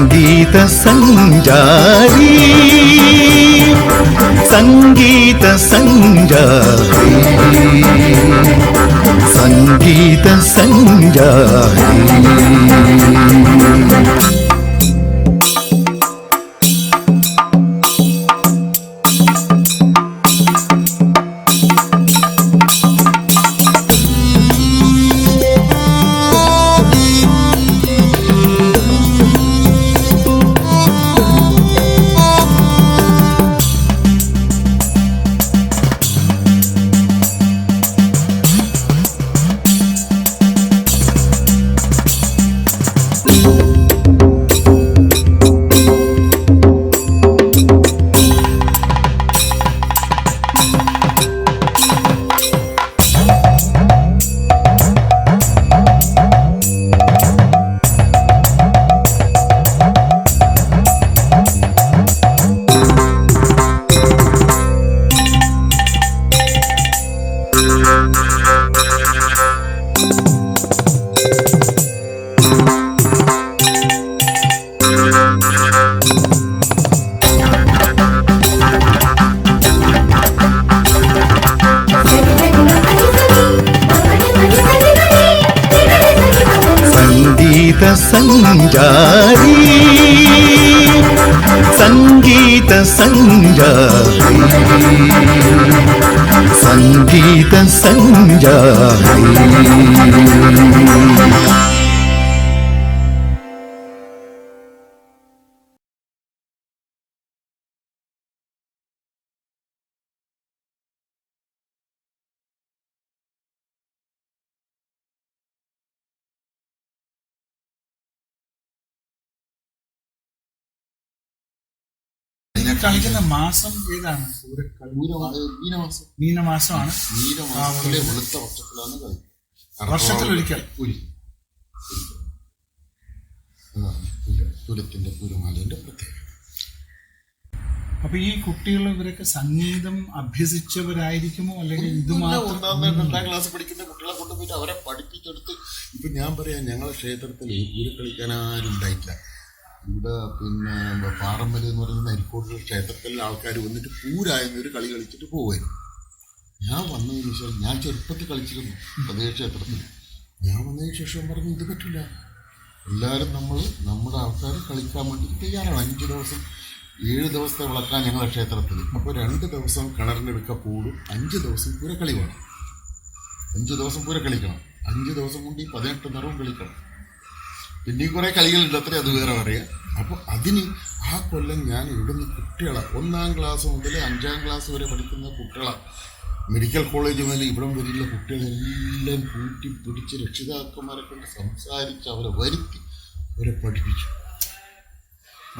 സംഗീത സഞ്ചാരി സംഗീത സഞ്ചാരി സംഗീത സഞ്ചാരി. സഞ്ചാരി സംഗീത സഞ്ചാരി സംഗീത സഞ്ചാരി. കളിക്കുന്ന മാസം ഏതാണ്? മീനമാസമാണ്. വർഷത്തിലൊരിക്കൽ അപ്പൊ ഈ കുട്ടികൾ ഇവരൊക്കെ സംഗീതം അഭ്യസിച്ചവരായിരിക്കുമോ അല്ലെങ്കിൽ ഇത് മാത്രം 1-2 ക്ലാസ് പഠിക്കുന്ന കുട്ടികളെ കൊണ്ടുപോയിട്ട് അവരെ പഠിപ്പിച്ചെടുത്ത് ഇപ്പൊ ഞാൻ പറയാം, ഞങ്ങളുടെ ക്ഷേത്രത്തിൽ പൂരം കളിക്കാൻ ആരും ഉണ്ടായിട്ടില്ല. ഇവിടെ പിന്നെ പാറമ്പലി എന്ന് പറയുന്ന അരിക്കോട് ക്ഷേത്രത്തിൽ ആൾക്കാർ വന്നിട്ട് പൂരായെന്നൊരു കളി കളിച്ചിട്ട് പോവായിരുന്നു. ഞാൻ വന്നതിന് ശേഷം, ഞാൻ ചെറുപ്പത്തിൽ കളിച്ചിരുന്നു അതേ ക്ഷേത്രത്തിൽ. ഞാൻ വന്നതിന് ശേഷം പറഞ്ഞു ഇത് പറ്റില്ല, എല്ലാവരും നമ്മുടെ ആൾക്കാർ കളിക്കാൻ വേണ്ടിയിട്ട് തയ്യാറാണ്. 5 ദിവസം 7 ദിവസത്തെ വിളക്കാൻ ഞങ്ങളുടെ ക്ഷേത്രത്തിൽ. അപ്പോൾ 2 ദിവസം കിണറിനെടുക്കാൻ കൂടും, 5 ദിവസം പൂരക്കളി വേണം. 5 ദിവസം പൂര കളിക്കണം, 5 ദിവസം കൊണ്ട് ഈ 18 നിറവും കളിക്കണം. പിന്നെ കുറെ കളികളുണ്ട്, അത്രേ, അത് വേറെ പറയാം. അപ്പോൾ അതിന് ആ കൊല്ലം ഞാൻ ഇവിടുന്ന് കുട്ടികളെ 1-ാം ക്ലാസ് മുതൽ 5-ാം ക്ലാസ് വരെ പഠിക്കുന്ന കുട്ടികളെ, മെഡിക്കൽ കോളേജ് മുതൽ ഇവിടം വരെയുള്ള കുട്ടികളെല്ലാം കൂട്ടി പിടിച്ച് രക്ഷിതാക്കന്മാരെ കൊണ്ട് സംസാരിച്ച് അവരെ വരുത്തി അവരെ പഠിപ്പിച്ചു.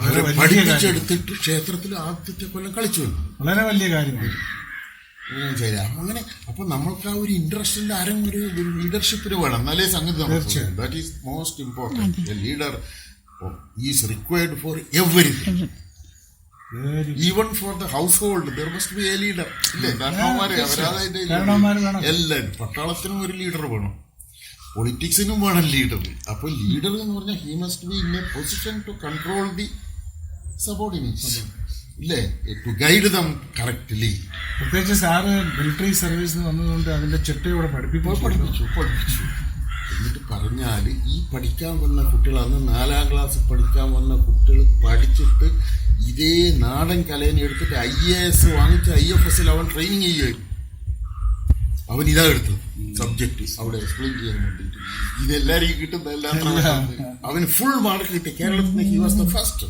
അവരെ പഠിപ്പിച്ചെടുത്തിട്ട് ക്ഷേത്രത്തിൽ ആദ്യത്തെ കൊല്ലം കളിച്ചു വന്നു. വളരെ വലിയ കാര്യമാണ്. അങ്ങനെ അപ്പൊ നമ്മൾക്ക് ആ ഒരു ഇൻട്രസ്റ്റിന്റെ ഒരു ലീഡർഷിപ്പിന് വേണം, എന്നാലേ സംഗതി. That is most important. A leader is required for everything, even for the house hold there must be A leader. ഇല്ലേ, കാരണവന്മാര് എല്ലാവരും. പട്ടാളത്തിനും ഒരു ലീഡർ വേണം, പൊളിറ്റിക്സിനും വേണം ലീഡർ. അപ്പൊ ലീഡർ എന്ന് പറഞ്ഞാൽ he must be in a position to control the subordinates, ഇല്ലേ, to guide them correctly. പ്രത്യേകിച്ച് സാറ് മിലിറ്ററി സർവീസിന് വന്നതുകൊണ്ട് അതിന്റെ ചിട്ടയോടെ പഠിപ്പിച്ചു. എന്നിട്ട് പറഞ്ഞാൽ ഈ പഠിക്കാൻ വന്ന കുട്ടികൾ, അന്ന് 4-ാം ക്ലാസ് പഠിക്കാൻ വന്ന കുട്ടികൾ പഠിച്ചിട്ട് ഇതേ നാടൻ കലേനെ എടുത്തിട്ട് IAS വാങ്ങിച്ച് IFSൽ അവൻ ട്രെയിനിങ് ചെയ്യുമായിരുന്നു. അവൻ ഇതാ എടുത്തത് സബ്ജക്റ്റ് അവിടെ എക്സ്പ്ലെയിൻ ചെയ്യാൻ വേണ്ടിയിട്ട്. ഇതെല്ലാവരും കിട്ടുന്ന എല്ലാം അവന് ഫുൾ മാർക്ക് കിട്ടി. കേരളത്തിൽ ഹി വാസ് ദ ഫസ്റ്റ്.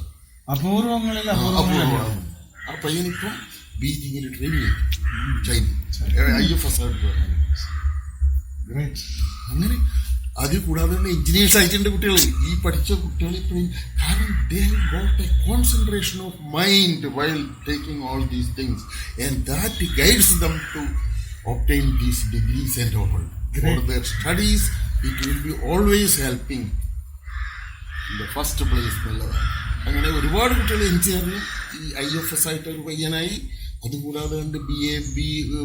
അപൂർവങ്ങളിൽ ആ പയ്യനിപ്പം ബീജിങ്ങിൽ ട്രെയിനിങ് ചെയ്തു, ചൈന IFS ആയിട്ട്. അങ്ങനെ അതിൽ കൂടാതെ തന്നെ എഞ്ചിനീയേഴ്സ് ആയിട്ടുണ്ട് കുട്ടികൾ, ഈ പഠിച്ച കുട്ടികൾ ഇപ്പോഴും. കാരണം they got a concentration of mind while taking all these things, and that guides them to obtain these degrees and all. For their studies it will be always helping in the first place. നല്ലതാണ്. അങ്ങനെ ഒരുപാട് കുട്ടികൾ engineering ഈ IFS ആയിട്ട് ഒരു പയ്യനായി, അതുകൂടാതെ കണ്ട്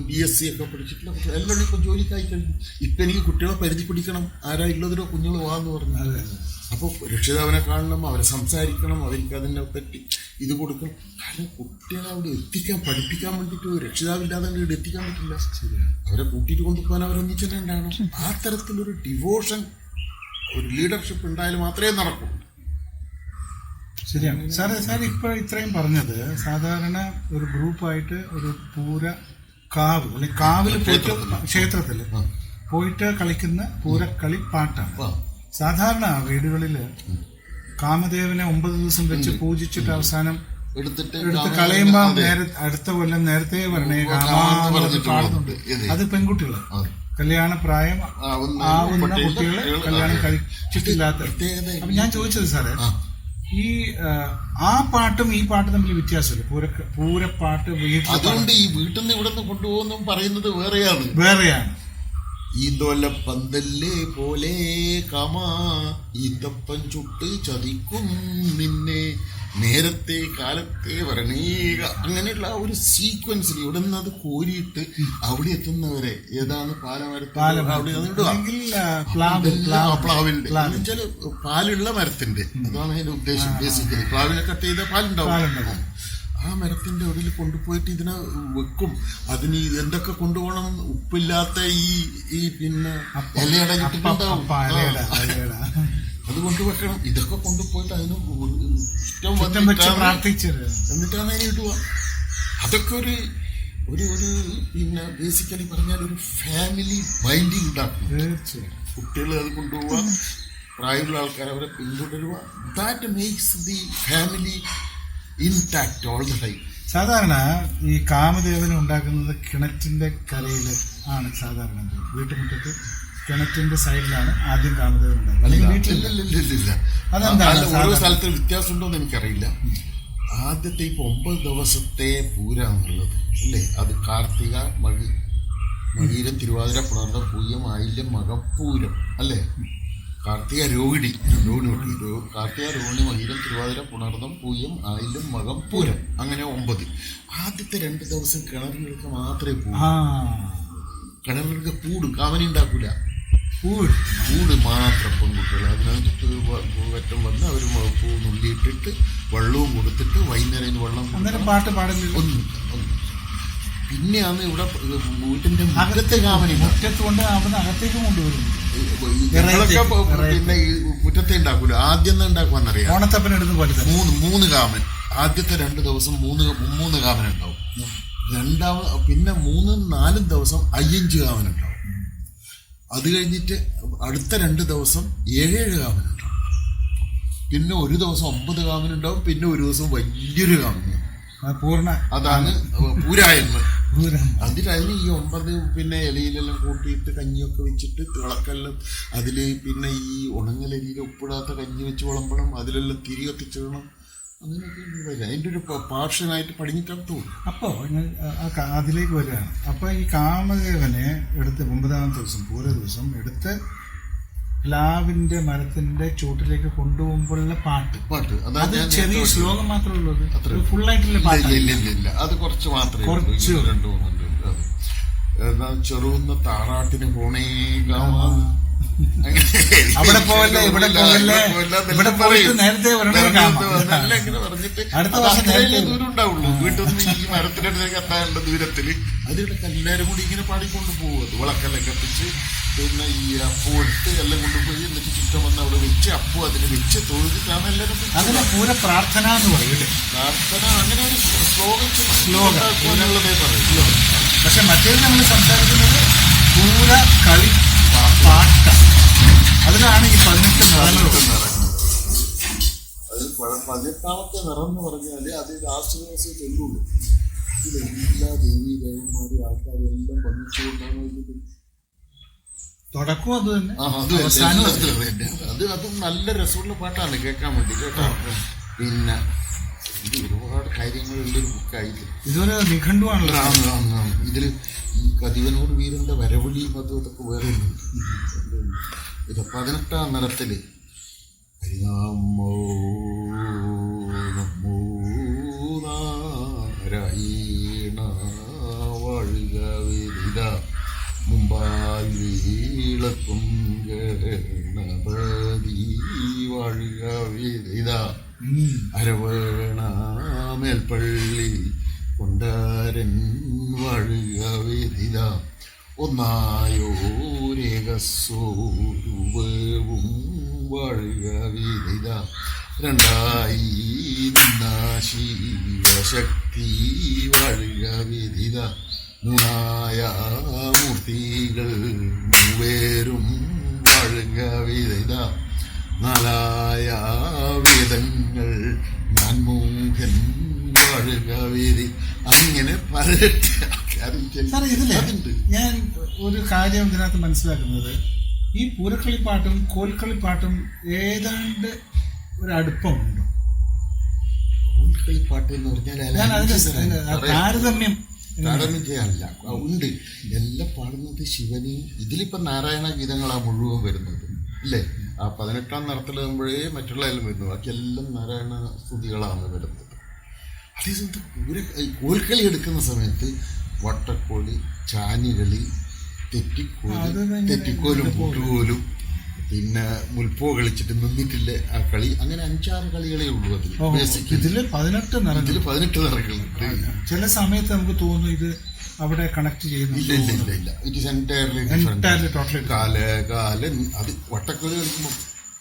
BSc ഒക്കെ പഠിച്ചിട്ടുള്ള കുട്ടികൾ എല്ലാം ഇപ്പം ജോലിക്കായി കഴിഞ്ഞു. ഇപ്പം എനിക്ക് കുട്ടികളെ പരിധി പിടിക്കണം, ആരാ ഉള്ളതിനോ കുഞ്ഞുങ്ങൾ വാന്ന് പറഞ്ഞു. അപ്പോൾ രക്ഷിതാവിനെ കാണണം, അവരെ സംസാരിക്കണം, അവർക്ക് അതിനെ പറ്റി ഇത് കൊടുക്കണം. കാരണം കുട്ടികളെ അവിടെ പഠിപ്പിക്കാൻ വേണ്ടിയിട്ട് രക്ഷിതാവില്ലാതെ ഇവിടെ എത്തിക്കാൻ പറ്റില്ല. അവരെ കൂട്ടിയിട്ട് കൊണ്ടുപോകാൻ അവരൊന്നിച്ചു തന്നെ ഉണ്ടാകണം. ആ തരത്തിലൊരു ഡിവോഷൻ, ഒരു ലീഡർഷിപ്പ് ഉണ്ടായാലും മാത്രമേ നടക്കൂ. ശരിയാണ് സാർ ഇപ്പോൾ ഇത്രയും പറഞ്ഞത് സാധാരണ ഒരു ഗ്രൂപ്പായിട്ട് ഒരു കാവ് അല്ലെങ്കിൽ കാവിൽ പോയിട്ട് ക്ഷേത്രത്തിൽ പോയിട്ട് കളിക്കുന്ന പൂരക്കളി പാട്ടാണ്. സാധാരണ വീടുകളിൽ കാമദേവനെ 9 ദിവസം വെച്ച് പൂജിച്ചിട്ട് അവസാനം എടുത്ത് കളയുമ്പോ അടുത്ത കൊല്ലം നേരത്തെ പറഞ്ഞേ പാടുന്നുണ്ട്. അത് പെൺകുട്ടികള് കല്യാണ പ്രായം ആവുന്ന കുട്ടികള് കല്യാണം കഴിച്ചിട്ടില്ലാത്ത. അപ്പൊ ഞാൻ ചോദിച്ചത് സാറേ, ആ പാട്ടും ഈ പാട്ടും തമ്മിൽ വ്യത്യാസമില്ല? പൂരപ്പാട്ട് അതുകൊണ്ട് ഈ വീട്ടിൽ നിന്ന് ഇവിടെ നിന്ന് കൊണ്ടുപോകുന്നു പറയുന്നത് വേറെയാണ്. ഈന്തോല പന്തല്ലേ പോലെ കാമാ ഈന്തപ്പൻ ചുട്ട് ചതിക്കും നിന്നെ നേരത്തെ കാലത്തെ വരണേക, അങ്ങനെയുള്ള ആ ഒരു സീക്വൻസിൽ ഇവിടെ നിന്ന് അത് കോരിയിട്ട് അവിടെ എത്തുന്നവരെ ഏതാണ് പ്ലാവിന്റെ എന്നുവെച്ചാൽ പാലുള്ള മരത്തിന്റെ, അതാണ് അതിന്റെ ഉദ്ദേശം. ബേസിക്കലി പ്ലാവിനെ കട്ട് ചെയ്ത പാലുണ്ടാവും. ആ മരത്തിന്റെ ഒടിയിൽ കൊണ്ടുപോയിട്ട് ഇതിനെ വെക്കും. അതിന് എന്തൊക്കെ കൊണ്ടുപോകണം? ഉപ്പില്ലാത്ത ഈ പിന്നെ ഇലയുടെ ചുറ്റിട്ടുണ്ടാവും, അത് കൊണ്ടുവെക്കണം. ഇതൊക്കെ കൊണ്ടുപോയിട്ട് അതിന് എന്നിട്ടാണ് അതിന് കിട്ടുക. അതൊക്കെ ഒരു പിന്നെ ബേസിക്കലി പറഞ്ഞാൽ ഒരു ഫാമിലി ബൈൻഡിങ് ഉണ്ടാക്കും. കുട്ടികൾ അത് കൊണ്ടുപോവുക, പ്രായമുള്ള ആൾക്കാർ അവരെ പിന്തുടരുക. That makes the family intact all the time. സാധാരണ ഈ കാമദേവനെ ഉണ്ടാക്കുന്നത് കിണറ്റിന്റെ കരയിൽ ആണ്. സാധാരണ വീട്ടുമുറ്റത്ത് കിണറ്റിന്റെ സൈഡിലാണ് ആദ്യം കാമദേവൻ ഉണ്ടാക്കുന്നത്. ഓരോ സ്ഥലത്ത് വ്യത്യാസം ഉണ്ടോ എന്ന് എനിക്കറിയില്ല. ആദ്യത്തെ ഇപ്പൊ 9 ദിവസത്തെ പൂരാന്നുള്ളത് അല്ലേ, അത് കാർത്തിക, മകീരം, തിരുവാതിര, പുണർന്നം, പൂയം, ആയില്യം, മകം, പൂരം അല്ലേ. കാർത്തിക രോഹിണി, മകീരം, തിരുവാതിര, പുണർന്നം, പൂയം, ആയില്യം, മകം, പൂരം, അങ്ങനെ 9. ആദ്യത്തെ 2 ദിവസം കിണറുകൾക്ക് മാത്രമേ പോകൂ. കിണറുകൾക്ക് കൂടും, കാമനി ഉണ്ടാക്കൂല. കൂട് മാത്രം പെൺകുട്ടികൾ അതിനകത്ത് വറ്റം വന്ന് അവർ പൂ നുള്ളിയിട്ടിട്ട് വെള്ളവും കൊടുത്തിട്ട് വൈകുന്നേരം വെള്ളം പാട്ട് പാടില്ല. പിന്നെയാണ് ഇവിടെ വീട്ടിന്റെ മുറ്റത്തെ കാമനി അകത്തേക്ക് കൊണ്ടുവരും. പിന്നെ ഈ മുറ്റത്തെ ഉണ്ടാക്കൂല, ആദ്യം ഉണ്ടാക്കുവാന്നറിയാം. ഓണത്തപ്പനെടുത്ത് പോലെ 3 കാമൻ. ആദ്യത്തെ 2 ദിവസം 3 കാമൻ ഉണ്ടാവും. പിന്നെ 3-4 ദിവസം 5 കാമൻ ഉണ്ടാവും. അത് കഴിഞ്ഞിട്ട് അടുത്ത 2 ദിവസം 7 കാമനുണ്ടാവും. പിന്നെ ഒരു ദിവസം 9 കാമനുണ്ടാവും. പിന്നെ ഒരു ദിവസം വലിയൊരു കാമന്. അതാണ് പൂരായ്മ. അതിന് ഈ 9 പിന്നെ ഇലയിലെല്ലാം കൂട്ടിയിട്ട് കഞ്ഞിയൊക്കെ വെച്ചിട്ട് തിളക്കെല്ലാം അതില് പിന്നെ ഈ ഉണങ്ങലരിയിൽ ഉപ്പിടാത്ത കഞ്ഞി വെച്ച് വിളമ്പണം. അതിലെല്ലാം തിരി കത്തിച്ചിടണം. അങ്ങനെയൊക്കെ അതിൻ്റെ ഒരു പാർഷ്യനായിട്ട് പടിഞ്ഞിട്ടാണ് തോന്നും. അപ്പോൾ അതിലേക്ക് വരികയാണ്. അപ്പോൾ ഈ കാമദേവനെ എടുത്ത് 9ാമത്തെ ദിവസം പൂര ദിവസം എടുത്ത് പ്ലാവിന്റെ മരത്തിന്റെ ചൂട്ടിലേക്ക് കൊണ്ടുപോകുമ്പോഴുള്ള പാട്ട് അത് ചെറിയ ശ്ലോകം മാത്രമേ ഉള്ളൂ, ഫുള്ളായിട്ടുള്ള പാട്ട് ഇല്ല. അത് കുറച്ച് മാത്രമേ, 2-3 ചെറുന്ന താറാട്ടിന് പോണേ അവിടെ പോവല്ലേ, ഇവിടെ പോവല്ലേ, ഇവിടെ പോയിട്ട് നേരത്തെ പറഞ്ഞിട്ട് അടുത്ത വർഷം ദൂരം ഉണ്ടാവുള്ളൂ. വീട്ടിൽ നിന്ന് ഈ മരത്തിനടുത്തേക്ക് എത്താനുള്ള ദൂരത്തില് അതിലൊക്കെ എല്ലാവരും കൂടി ഇങ്ങനെ പാടിക്കൊണ്ട് പോകും. അത് വിളക്കെല്ലാം കത്തിച്ച് പിന്നെ ഈ അപ്പു എടുത്ത് എല്ലാം കൊണ്ടുപോയി എന്നിട്ട് ചുറ്റം വന്ന് അവിടെ വെച്ച് അപ്പു അതിന് വെച്ച് തൊഴുതിട്ടാണ് എല്ലാവരും. അതിന് പൂര പ്രാർത്ഥന എന്ന് പറയും. പ്രാർത്ഥന അങ്ങനെ ഒരു ശ്ലോകമുള്ളതേ പറയും. പക്ഷെ മറ്റേത് നമ്മൾ സംസാരിക്കുന്നത് പൂര കളി പാട്ട്. അതിലാണ് ഈ 18 നിറങ്ങൾ നടക്കുന്നത്. അത് 18ാമത്തെ നിറം എന്ന് പറഞ്ഞാല് അത് ലാസ്റ്റ് ദിവസം ചൊല്ലുള്ളൂ. ഇതിലെല്ലാ ദേവീ ദേവന്മാരും ആൾക്കാരും എല്ലാം വന്നിച്ചുകൊണ്ടാണ് തുടക്കം അത് തന്നെ. അതും നല്ല രസമുള്ള പാട്ടാണ് കേൾക്കാൻ വേണ്ടി കേട്ടോ. പിന്നെ ഇത് ഒരുപാട് കാര്യങ്ങളുള്ളൊരു ബുക്കായിട്ട് ഇതൊരു നിഘണ്ടുവാണല്ലോ. ഇതില് ഈ കതിവനൂർ വീരന്റെ വരവിളിയും അതും അതൊക്കെ വേറെ ഇത് 18ാം നിറത്തില് ഹരിനാമോ നമോ നാരായണ വീളക്കും ഗണപതി വാഴുക ഇതാ അരവണമേൽപ്പള്ളി കൊണ്ടാരൻ വാഴുക വേദിത ഒന്നായോരേകസ്വരൂപവും വാഴുക വേദിത രണ്ടായി നിന്ന ശിവശക്തി വാഴുക വേദിത മൂന്നായ മൂർത്തികൾ മൂവേരും വാഴുക വേദിത നാലായ വേദങ്ങൾ നാൻമൂഹൻ വാഴുക വേദി അങ്ങനെ പതിനെട്ട് സാറേ ഇതില് ഞാൻ ഒരു കാര്യം ഇതിനകത്ത് മനസ്സിലാക്കുന്നത് ഈ പൂരക്കളിപ്പാട്ടും കോൽക്കളിപ്പാട്ടും ഏതാണ്ട് ഒരു അടുപ്പമുണ്ടോ? കോൽക്കളിപ്പാട്ട് എന്ന് പറഞ്ഞാൽ ഞാൻ അതിന്റെ താരതമ്യം ചെയ്യാനല്ല ഉണ്ട്. എല്ലാം പാടുന്നത് ശിവന്. ഇതിലിപ്പോ നാരായണ ഗീതങ്ങളാ മുഴുവൻ വരുന്നത് ഇല്ലേ? ആ 18ാം നടത്തിലാകുമ്പോഴേ മറ്റുള്ള എല്ലാം വരുന്നു. ബാക്കിയെല്ലാം നാരായണ സ്തുതികളാണ് വരുന്നത്. അതേസമയത്ത് കോൽക്കളി എടുക്കുന്ന സമയത്ത് വട്ടക്കോല്, ചാഞ്ഞുകളി, തെറ്റിക്കോലും പൂട്ടുകോലും, പിന്നെ മുൽപ്പോ കളിച്ചിട്ട് നിന്നിട്ടില്ല ആ കളി, അങ്ങനെ 5-6 കളികളേ ഉള്ളൂ അതിൽ. ഇതില് 18 നിറങ്ങളുണ്ട്. ചില സമയത്ത് നമുക്ക് തോന്നുന്നു ഇത് അവിടെ കണക്ട് ചെയ്യുന്നു. ഇല്ല ഇറ്റ് ഈസ് എൻറ്റയർലി കാലകാലൻ. അത് വട്ടക്കളി കളിക്കുമ്പോൾ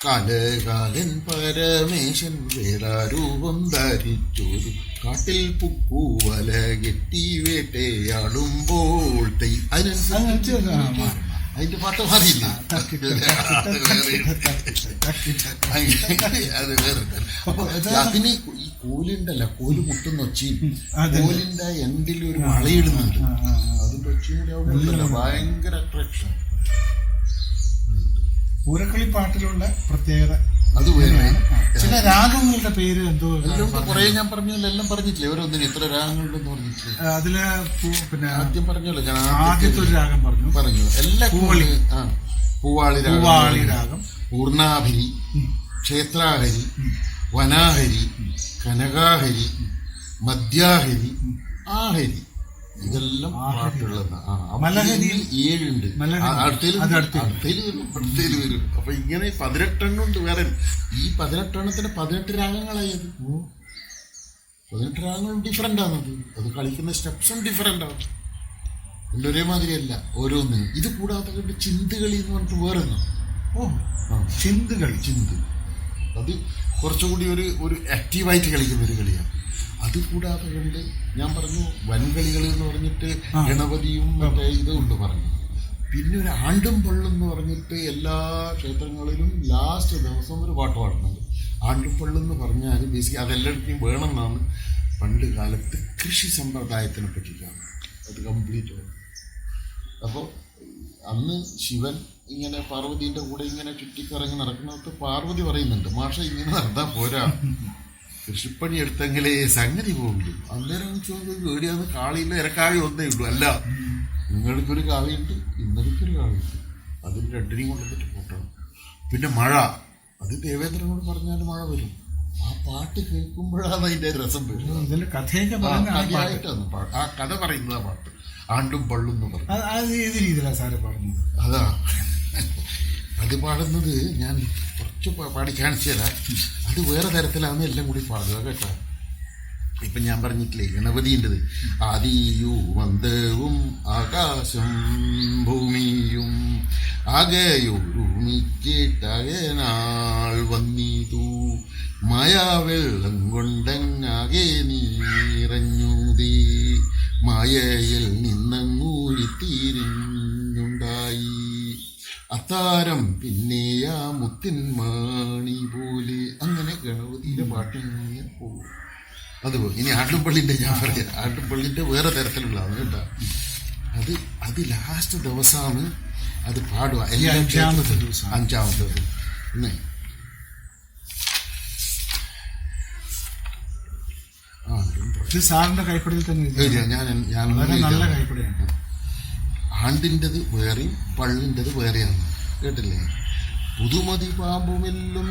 കാലകാലൻ പരമേശൻ വേദാരൂപം ധരിച്ചൊരു കാട്ടിൽ പുക്കൂവല കെട്ടി വേട്ടയാടുമ്പോൾ അതിന്റെ പാട്ട് മാറിയില്ല. അത് വേറെ. അപ്പൊ അതിന് ഈ കോലുണ്ടല്ല, കോല് മുട്ടുന്ന ഒച്ചയും കോലിന്റെ എൻഡിൽ ഒരു വളയിടുന്നുണ്ട്, അതിന്റെ ഒച്ചയും കൂടെ ആവുമ്പോഴല്ല ഭയങ്കര അട്രാക്ഷൻ. പൂരക്കളിപ്പാട്ടിലുള്ള പ്രത്യേകത അത് വേറെ. ചില രാഗങ്ങളുടെ പേര് എന്തോ കുറെ ഞാൻ പറഞ്ഞല്ലോ, എല്ലാം പറഞ്ഞിട്ടില്ലേ ഓരോന്നിനും എത്ര രാഗങ്ങളുണ്ടെന്ന് പറഞ്ഞിട്ടില്ലേ? അതില് പിന്നെ ആദ്യം പറഞ്ഞല്ലോ, ഞാൻ ആദ്യത്തെ ഒരു രാഗം പറഞ്ഞു എല്ലാ പൂവാളി രാഗം, പൂർണാഹരി, ക്ഷേത്രാഹരി, വനാഹരി, കനകാഹരി, മധ്യാഹരി, ആഹരി, ഇതെല്ലാം പാട്ടുള്ളതാണ്. മലഹരിയിൽ 7 ഉണ്ട്. അടുത്തേല് വരും. അപ്പൊ ഇങ്ങനെ 18 ഉണ്ട് വേറെ. ഈ 18 18 രാഗങ്ങളായത്. 18 രാഗങ്ങളും ഡിഫറെന്റ് ആണത്. അത് കളിക്കുന്ന സ്റ്റെപ്സും ഡിഫറെന്റ് ആണ്. എല്ലാം ഒരേമാതിരിയല്ല ഓരോന്നിനും. ഇത് കൂടാതെ കണ്ട് ചിന്തുകളി എന്ന് പറഞ്ഞിട്ട് വേറൊന്നും. ചിന്ത് അത് കുറച്ചുകൂടി ഒരു ആക്റ്റീവായിട്ട് കളിക്കുന്ന ഒരു കളിയാണ്. അത് കൂടാതെ കണ്ട് ഞാൻ പറഞ്ഞു വൻകളികൾ എന്ന് പറഞ്ഞിട്ട് ഗണപതിയും മറ്റേ ഇതുകൊണ്ട് പറഞ്ഞു. പിന്നെ ഒരു ആണ്ടും പള്ളും എന്ന് പറഞ്ഞിട്ട് എല്ലാ ക്ഷേത്രങ്ങളിലും ലാസ്റ്റ് ദിവസം ഒരു പാട്ട് പാടുന്നുണ്ട്. ആണ്ടും പള്ളും എന്ന് പറഞ്ഞാൽ ബേസിക്കലി അതെല്ലായിടത്തും വേണമെന്നാണ് പണ്ട് കാലത്ത് കൃഷി സമ്പ്രദായത്തിനെ പറ്റിയിട്ടാണ് അത് കംപ്ലീറ്റ് വേണം. അപ്പോൾ അന്ന് ശിവൻ ഇങ്ങനെ പാർവതീൻ്റെ കൂടെ ഇങ്ങനെ ചുറ്റിക്കറങ്ങി നടക്കുന്നത് പാർവതി പറയുന്നുണ്ട്, മാഷ ഇങ്ങനെ നടന്നാൽ പോരാ, കൃഷിപ്പണി എടുത്തെങ്കിലേ സംഗതി പോകുള്ളൂ. അന്നേരം പേടിയാന്ന് കാളിയില്ല, ഇരക്കാളി ഒന്നേ ഉള്ളൂ. അല്ല, നിങ്ങൾക്കൊരു കാളിയുണ്ട്, ഇന്നലേക്കൊരു കാളിയുണ്ട്, അതിന് രണ്ടിനെയും കൊണ്ടുവന്നിട്ട് കൂട്ടണം. പിന്നെ മഴ, അത് ദേവേന്ദ്രനോട് പറഞ്ഞാൽ മഴ വരും. ആ പാട്ട് കേൾക്കുമ്പോഴാണ് അതിന്റെ രസം വരുന്നത്. കഥയായിട്ടാണ് ആ കഥ പറയുന്നത്. ആ പാട്ട് ആണ്ടും പള്ളും എന്ന് പറഞ്ഞു. അതാ അത് പാടുന്നത്. ഞാൻ കുറച്ച് പാടി കാണിച്ചു തരാം. അത് വേറെ തരത്തിലാണ് എല്ലാം കൂടി പാടുക കേട്ടോ. ഇപ്പം ഞാൻ പറഞ്ഞിട്ടില്ലേ ഗണപതിൻ്റെത്. ആദിയും അന്തവും ആകാശം ഭൂമിയും ആകെയൊരുമിച്ചിട്ടകനാൾ വന്നിതു, മായാവെള്ളം കൊണ്ടങ്ങാകെ നീറഞ്ഞൂതേ, മായയിൽ നിന്നങ്ങൂരിത്തിരിഞ്ഞുണ്ടായി അത്താരം പിന്നെയാ മുത്തിൻ മാണി പോലെ. അങ്ങനെ ഗണപതിയുടെ പാട്ടിങ്ങനെ പോകും. അതുപോലെ ഇനി ആണ്ടുപള്ളിൻ്റെ ഞാൻ പറയാം. ആണ്ടുപള്ളിൻ്റെ വേറെ തരത്തിലുള്ളതാണ് കേട്ടോ. അത് ലാസ്റ്റ് ദിവസമാണ് അത് പാടുക. അഞ്ചാമത്തെ ദിവസം പിന്നെ സാറിന്റെ കൈപ്പടയിൽ തന്നെ ഞാൻ നല്ല കൈപ്പടയാണ്. ആണ്ടിൻ്റെത് വേറെയും പള്ളിൻ്റെത് വേറെയാണ് കേട്ടില്ലേ. പുതുമതി പാമ്പുമെല്ലും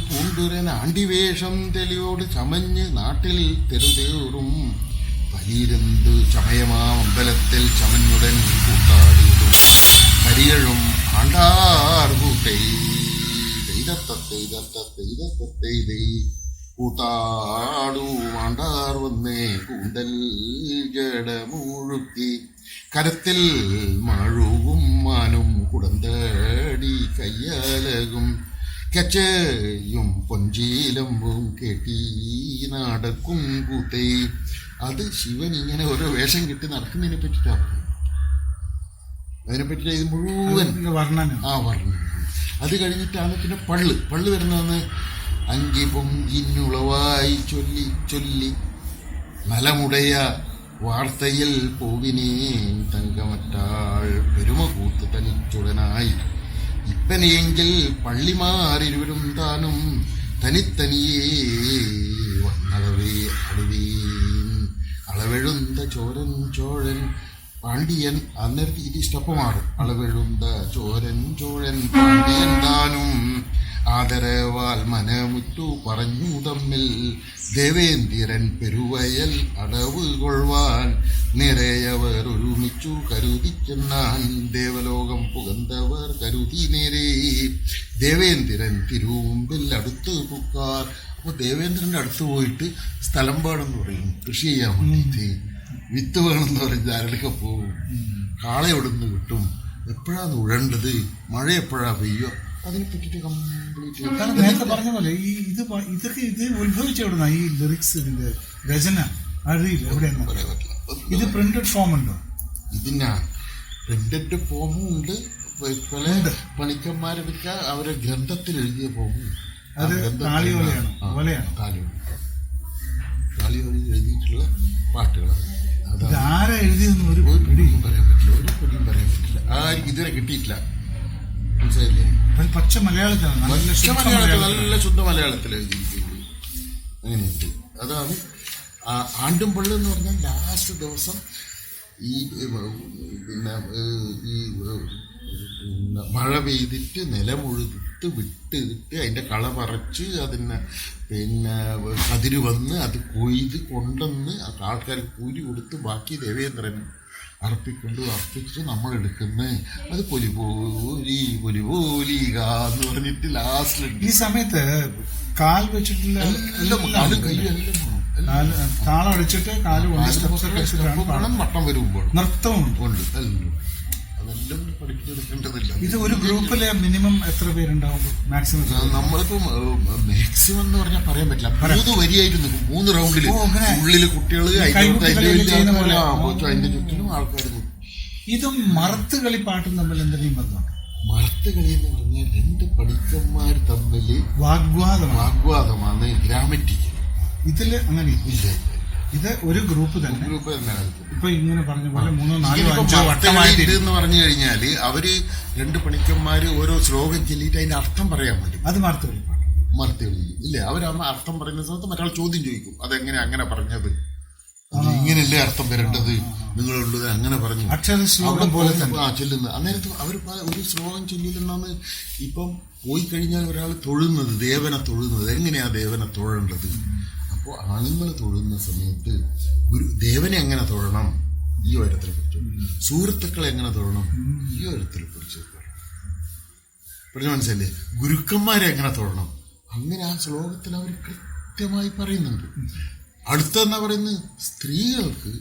പൂണ്ടുരൻ ആണ്ടിവേഷം തെളിയോട് ചമഞ്ഞ് നാട്ടിൽ തെരുതേറും പലീരന്ത് ചമയമാ അമ്പലത്തിൽ ചമഞ്ഞുടൻ കൂട്ടാടിയിടും കരിയഴും മാണ്ടാർകൂട്ടൈ കൂത്താടു മാണ്ടാർ വന്നേ കൂന്തൽ ജടമുഴുക്കി കരത്തിൽ മഴുവും മാനും കുടന്തടി കയ്യലകും കച്ചയും പൊഞ്ചീലമ്പും കെട്ടി നടക്കും കൂത്തേ. അത് ശിവൻ ഇങ്ങനെ ഓരോ വേഷം കെട്ടി നടക്കുന്നതിനെ പറ്റിയിട്ടാണ്. അതിനെ പറ്റിയിട്ട് ഇത് മുഴുവൻ വർണ്ണന. വർണ്ണന. അത് കഴിഞ്ഞിട്ടാണ് പിന്നെ പള്ള് വരുന്നതെന്ന് അങ്കി പൊങ്കിന്നുളവായി ചൊല്ലി ചൊല്ലി നലമുടയ വാർത്തയിൽ പൂവിനെ തങ്കമറ്റാൾ പെരുമ കൂത്ത് തനിച്ചുടനായി ഇപ്പനെയെങ്കിൽ പള്ളിമാരിരുവരും താനും തനിത്തനിയേ വന്നളവേ അളവെഴുந்த ചോഴൻ പാണ്ഡ്യൻ. അന്നേരത്തെ ഇത് ഇഷ്ടപ്പമാറും. അളവെഴുந்த ചോഴൻ പാണ്ഡ്യൻ താനും ആദരവാൽ മനമുറ്റു പറഞ്ഞു തമ്മിൽ ദേവേന്ദ്രൻ പെരുവയൽ അടവ് കൊള്ളുവാൻ നിറയവർ ഒരുമിച്ചു കരുതിച്ചെന്നാൻ ദേവലോകം പുകന്തവർ കരുതി നേരെ ദേവേന്ദ്രൻ തിരുമുമ്പിൽ അടുത്ത് പുക്കാർ. അപ്പോൾ ദേവേന്ദ്രൻ്റെ അടുത്ത് പോയിട്ട് സ്ഥലം വേണമെന്ന് പറയും, കൃഷി ചെയ്യാൻ വേണ്ടിയിട്ട് വിത്ത് വേണമെന്ന് പറഞ്ഞ് ആരുടെ പോവും, കാള എവിടുന്ന് കിട്ടും, എപ്പോഴാണ് ഉഴണ്ടത്, മഴ എപ്പോഴാ പെയ്യോ, അതിനെ പറ്റിയിട്ട് കംപ്ലീറ്റ്. നേരത്തെ പറഞ്ഞ പോലെ ഈ ഇത് ഉത്ഭവിച്ചെവിടുന്ന ഈ ലിറിക്സ്, ഇതിന്റെ രചന അറിയില്ല എവിടെയാണ് പറയാൻ പറ്റില്ല. ഇത് പ്രിന്റഡ് ഫോം ഉണ്ടോ? ഇതിനാ പ്രിന്റഡ് ഫോമും ഉണ്ട്. പല പണിക്കന്മാരെടുക്ക അവരെ ഗ്രന്ഥത്തിൽ എഴുതിയ ഫോമും. അത് താളിയോലയിൽ എഴുതിയിട്ടുള്ള പാട്ടുകളാണ്. ആരാ എഴുതിയെന്ന് ഒരു പിടിയും പറയാൻ പറ്റില്ല. ആർക്കും ഇതുവരെ കിട്ടിയിട്ടില്ല. മനസ്സിലായില്ലേ? പച്ച മലയാളത്തിലാണ്, നല്ല ശുദ്ധ മലയാളത്തിൽ എഴുതിയിരിക്കുന്നത്. അങ്ങനെയുണ്ട്. അതാണ് ആണ്ടും പള്ളി എന്ന് പറഞ്ഞാൽ ലാസ്റ്റ് ദിവസം ഈ പിന്നെ ഈ മഴ പെയ്തിട്ട് നിലമുഴുതിട്ട് വിട്ടിട്ട് അതിൻ്റെ കള പറിച്ച് അതിന് പിന്നെ കതിര് വന്ന് അത് കൊയ്ത് കൊണ്ടുവന്ന് ആൾക്കാർ കൂലി കൊടുത്ത് ബാക്കി ദേവേന്ദ്രൻ അർപ്പിച്ചിട്ട് നമ്മൾ എടുക്കുന്നത് അത് പൊലിപോലിക എന്ന് പറഞ്ഞിട്ട് ലാസ്റ്റ്. ഈ സമയത്ത് കാൽ വെച്ചിട്ടുള്ള താളം അടിച്ചിട്ട് കാല് വട്ടം വരുമ്പോൾ നൃത്തവും ഉണ്ട്. അതെല്ലാം പഠിപ്പിച്ചെടുക്കേണ്ടതില്ല. ഇത് ഒരു ഗ്രൂപ്പിലെ മിനിമം എത്ര പേരുണ്ടാവും മാക്സിമം? നമ്മളിപ്പോ മാക്സിമം എന്ന് പറഞ്ഞാൽ പറയാൻ പറ്റില്ല. 3 വരിയായിട്ട് നിൽക്കും, 3 റൗണ്ടില് ഉള്ളില് കുട്ടികൾ അതിന്റെ ചുറ്റിലും ആൾക്കാർ. ഇതും മറുത്ത് കളിപ്പാട്ടും തമ്മിൽ എന്തെങ്കിലും ബന്ധമാണ്? മറുത്ത് കളി എന്ന് പറഞ്ഞാൽ 2 പണിക്കന്മാർ തമ്മിൽ വാഗ്വാദമാണ് ഗ്രാമറ്റിക്. ഇതില് അങ്ങനെ ഇല്ല. ഇത് ഒരു ഗ്രൂപ്പ് തന്നെ ഇപ്പൊ ഇങ്ങനെ പറഞ്ഞ പോലെ 3, 4, 5 വട്ടമായിട്ട് എന്ന് പറഞ്ഞു കഴിഞ്ഞാല് അവര് 2 പണിക്കന്മാര് ഓരോ ശ്ലോകം ചൊല്ലിയിട്ട് അതിന്റെ അർത്ഥം പറയാൻ പറ്റും. അത് മറുത്ത് കളി ഇല്ല. അവരമ്മ അർത്ഥം പറയുന്ന സമയത്ത് മറ്റൊരാൾ ചോദ്യം ചോദിക്കും, അതെങ്ങനെ അങ്ങനെ പറഞ്ഞത്, ഇങ്ങനെയല്ലേ അർത്ഥം വരേണ്ടത്, നിങ്ങളുള്ളത് അങ്ങനെ പറഞ്ഞു ചെല്ലുന്നത്. അന്നേരത്ത് അവർ ഒരു ശ്ലോകം ചൊല്ലില്ലെന്നാണ്. ഇപ്പം പോയി കഴിഞ്ഞാൽ ഒരാൾ തൊഴുന്നത്, ദേവനെ തൊഴുന്നത്, എങ്ങനെയാ ദേവനെ തൊഴേണ്ടത്. അപ്പോൾ ആണുങ്ങൾ തൊഴുന്ന സമയത്ത് ദേവനെ എങ്ങനെ തൊഴണം ഈ ഉയരത്തിനെ കുറിച്ച്, സുഹൃത്തുക്കളെ എങ്ങനെ തൊഴണം ഈ ഉയരത്തിനെ കുറിച്ച് പറഞ്ഞു. മനസ്സിലല്ലേ? ഗുരുക്കന്മാരെ എങ്ങനെ തൊഴണം അങ്ങനെ ആ ശ്ലോകത്തിൽ അവർ കൃത്യമായി പറയുന്നുണ്ട്. അടുത്തെന്നാ പറയുന്നത്, സ്ത്രീകൾക്ക്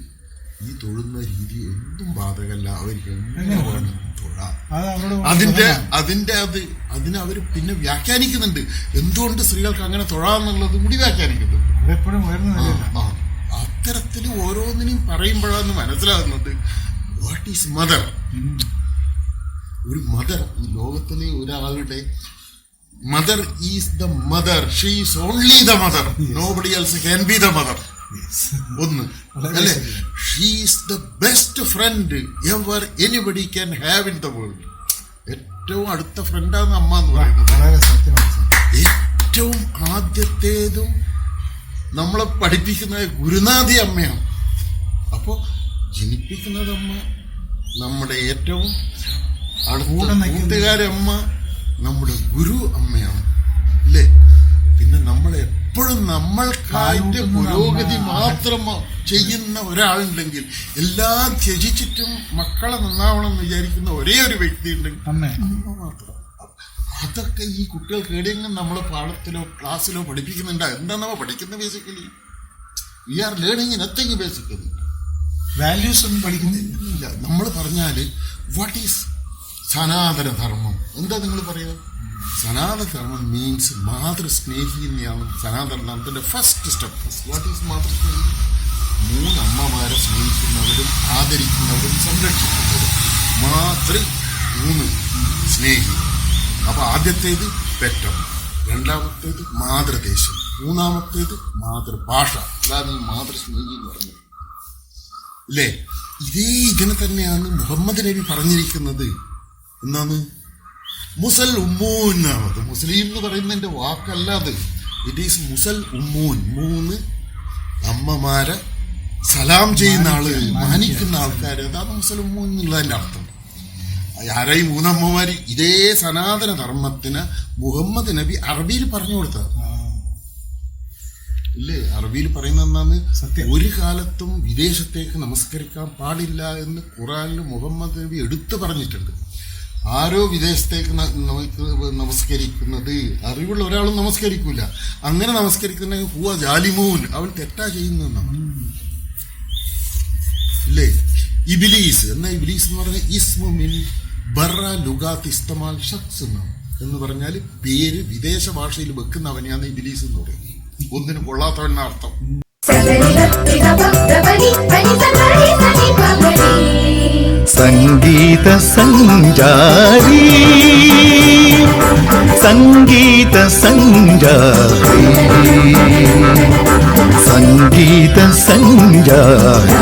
ഈ തൊഴുന്ന രീതി എന്തും ബാധകമല്ല, അവർക്ക് എങ്ങനെ വേണം തൊഴാം. അതിനെ അവർ പിന്നെ വ്യാഖ്യാനിക്കുന്നുണ്ട്. എന്തുകൊണ്ട് സ്ത്രീകൾക്ക് അങ്ങനെ തൊഴാന്നുള്ളത് കൂടി വ്യാഖ്യാനിക്കുന്നുണ്ട്. അത്തരത്തിൽ ഓരോന്നിനും പറയുമ്പോഴാണ് മനസ്സിലാകുന്നത് വാട്ട് ഈസ് മദർ. ഒരു മദർ, ഈ ലോകത്തിലെ ഒരാളുടെ mother is the mother, she is only the mother, nobody else can be the mother. ഒന്ന് അല്ലെ, she is the best friend ever anybody can have in the world. ഏറ്റവും അടുത്ത ഫ്രണ്ടാണ് അമ്മ എന്ന് പറയുന്നത്. ഏറ്റവും ആദ്യത്തേതും നമ്മളെ പഠിപ്പിക്കുന്ന ഗുരുനാഥി അമ്മയാണ്. അപ്പോൾ ജനിപ്പിക്കുന്നത് അമ്മ, നമ്മുടെ ഏറ്റവും അടുത്ത കൂട്ടുകാരമ്മ നമ്മുടെ ഗുരു അമ്മയാണ് അല്ലേ. പിന്നെ നമ്മൾ എപ്പോഴും നമ്മൾക്കായിട്ട് പുരോഗതി മാത്രം ചെയ്യുന്ന ഒരാളുണ്ടെങ്കിൽ എല്ലാം ത്യജിച്ചിട്ടും മക്കളെ നന്നാവണം എന്ന് വിചാരിക്കുന്ന ഒരേ ഒരു വ്യക്തി ഉണ്ടെങ്കിൽ അമ്മ മാത്രം. അതൊക്കെ ഈ കുട്ടികൾക്ക് എവിടെയെങ്കിലും നമ്മളെ പാഠത്തിലോ ക്ലാസ്സിലോ പഠിപ്പിക്കുന്നുണ്ടോ? എന്താ പഠിക്കുന്ന basically? We are learning nothing basically. Values ഒന്നും പഠിക്കുന്നില്ല. നമ്മൾ പറഞ്ഞാല് വാട്ട് ഈസ് സനാതന ധർമ്മം? എന്താ നിങ്ങൾ പറയുക? സനാതന ധർമ്മം മീൻസ് മാതൃസ്നേഹി തന്നെയാണ് സനാതന ധർമ്മത്തിന്റെ ഫസ്റ്റ് സ്റ്റെപ്പ്. വാട്ട് ഈസ് മാതൃസ്നേഹി? 3 അമ്മമാരെ സ്നേഹിക്കുന്നവരും ആദരിക്കുന്നവരും സംരക്ഷിക്കുന്നവരും. 3 സ്നേഹി. അപ്പൊ ആദ്യത്തേത് പെറ്റം, രണ്ടാമത്തേത് മാതൃദേശം, 3ാമത്തേത് മാതൃഭാഷ. അതാണ് ഈ മാതൃസ്നേഹി എന്ന് പറഞ്ഞത് അല്ലേ? ഇതിനെ തന്നെയാണ് മുഹമ്മദ് നബി പറഞ്ഞിരിക്കുന്നത്. എന്നാണ് മുസൽ ഉമ്മൂൻ എന്നാണത്. മുസ്ലിം എന്ന് പറയുന്നതിന്റെ വാക്കല്ല അത്. It is മുസൽ ഉമ്മൂൻ. 3 അമ്മമാരെ സലാം ചെയ്യുന്ന ആള്, മാനിക്കുന്ന ആൾക്കാര്. അതാണ് മുസൽ ഉമ്മൂൻ എന്നുള്ളതിന്റെ അർത്ഥം. ആരായി 3 അമ്മമാര്? ഇതേ സനാതന ധർമ്മത്തിന് മുഹമ്മദ് നബി അറബിയിൽ പറഞ്ഞു കൊടുത്തത് ഇല്ലേ? അറബിയിൽ പറയുന്ന എന്നാണ് ഒരു കാലത്തും വിദേശത്തേക്ക് നമസ്കരിക്കാൻ പാടില്ല എന്ന് ഖുറാനിൽ മുഹമ്മദ് നബി എടുത്തു പറഞ്ഞിട്ടുണ്ട്. ആരോ വിദേശത്തേക്ക് നമസ്കരിക്കുന്നത് അറിവുള്ള ഒരാളും നമസ്കരിക്കൂല. അങ്ങനെ നമസ്കരിക്കുന്ന ഹുവ ജാലിമൂൻ, അവൻ തെറ്റാ ചെയ്യുന്നതാണ് ഇല്ലേ? ഇബിലീസ് ഇബിലീസ് എന്ന് പറഞ്ഞാൽ ഇസ്മു മിൻ ബറ ലുഗാത്ത് ഇസ്തമാൽ ഷഖ്സ് എന്ന് പറഞ്ഞാൽ പേര് വിദേശ ഭാഷയിൽ വെക്കുന്നവനെയാണ് ഇബിലീസ് എന്ന് പറയുന്നത്. ഒന്നിനും കൊള്ളാത്തവൻ അർത്ഥം. സംഗീത സഞ്ചാരി, സംഗീത സഞ്ചാരി, സംഗീത സഞ്ചാരി. സഞ്ചാരി,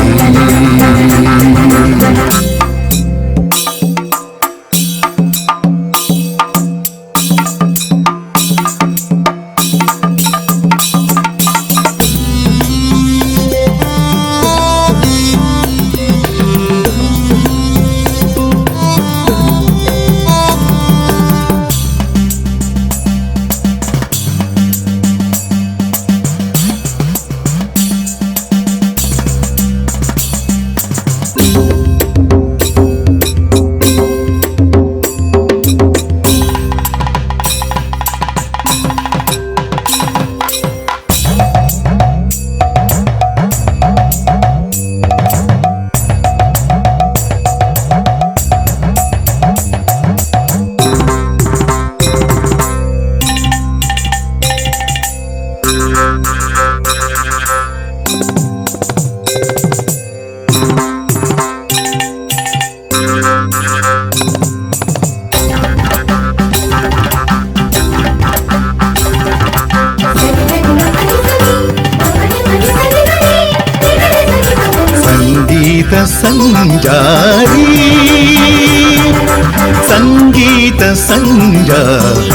സംഗീത സഞ്ചാരി,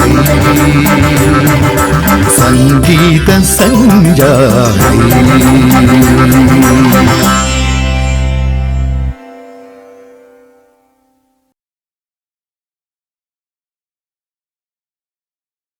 സംഗീത സഞ്ചാരി.